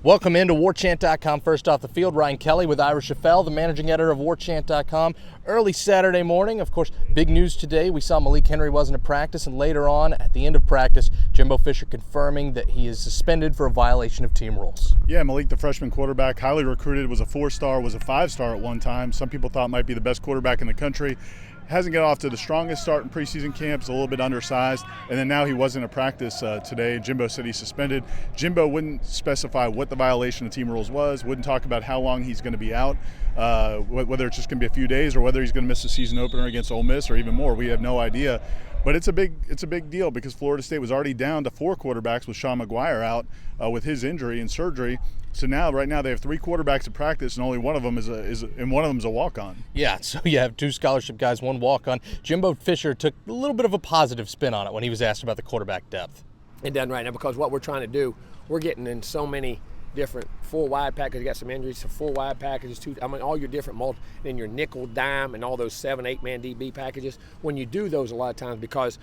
Welcome into Warchant.com. First off the field, Ryan Kelly with Ira Schoffel, the managing editor of Warchant.com. Early Saturday morning, of course, big news today. We saw Malik wasn't at practice, and later on, at the end of practice, Jimbo Fisher confirming that he is suspended for a violation of team rules. Yeah, Malik, the freshman quarterback, highly recruited, was a 4-star, was a 5-star at one time. Some people thought might be the best quarterback in the country. Hasn't got off to the strongest start in preseason camps, a little bit undersized, and then now he wasn't at practice today. Jimbo said he's suspended. Jimbo wouldn't specify what the violation of team rules was, wouldn't talk about how long he's going to be out, whether it's just going to be a few days or whether he's going to miss the season opener against Ole Miss or even more. We have no idea. But it's a big deal because Florida State was already down to 4 quarterbacks with Sean McGuire out with his injury and surgery. So right now they have 3 quarterbacks at practice, and only one of them is a walk-on. Yeah, so you have 2 scholarship guys, 1 walk-on. Jimbo Fisher took a little bit of a positive spin on it when he was asked about the quarterback depth. It doesn't right now because what we're trying to do, we're getting in so many different full wide packages. You got some injuries, some full wide packages, all your different then your nickel, dime, and all those 7-8 man DB packages. When you do those a lot of times, because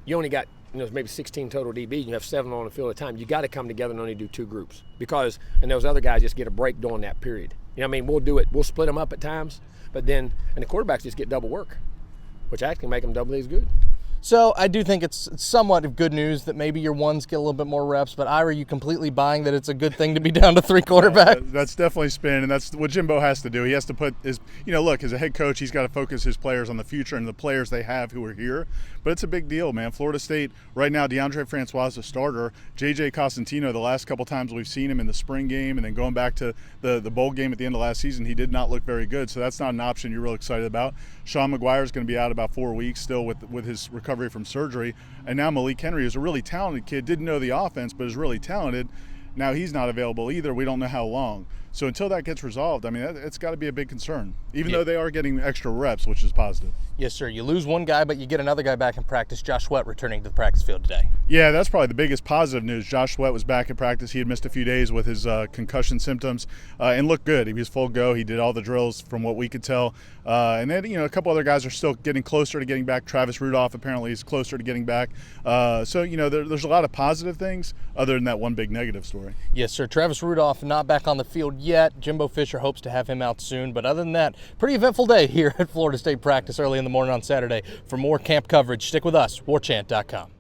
you only got maybe 16 total DBs, and you have 7 on the field at a time, you got to come together and only do 2 groups and those other guys just get a break during that period. We'll split them up at times, and the quarterbacks just get double work, which actually make them doubly as good. So I do think it's somewhat of good news that maybe your ones get a little bit more reps, but Ira, you completely buying that it's a good thing to be down to 3 quarterbacks? That's definitely spin, and that's what Jimbo has to do. He has to put his, look, as a head coach, he's got to focus his players on the future and the players they have who are here. But it's a big deal, man. Florida State, right now, DeAndre Francois is a starter. J.J. Costantino, the last couple times we've seen him in the spring game and then going back to the bowl game at the end of last season, he did not look very good. So that's not an option you're real excited about. Sean McGuire is going to be out about 4 weeks still with his recovery from surgery. And now Malik Henry is a really talented kid, didn't know the offense, but is really talented. Now he's not available either. We don't know how long. So until that gets resolved, it's got to be a big concern, even though they are getting extra reps, which is positive. Yes, sir. You lose one guy, but you get another guy back in practice. Josh Sweat returning to the practice field today. Yeah, that's probably the biggest positive news. Josh Sweat was back at practice. He had missed a few days with his concussion symptoms and looked good. He was full go. He did all the drills from what we could tell. And then, a couple other guys are still getting closer to getting back. Travis Rudolph apparently is closer to getting back. There's a lot of positive things other than that one big negative story. Yes, sir. Travis Rudolph not back on the field yet. Jimbo Fisher hopes to have him out soon. But other than that, pretty eventful day here at Florida State practice early in the morning on Saturday. For more camp coverage, stick with us, Warchant.com.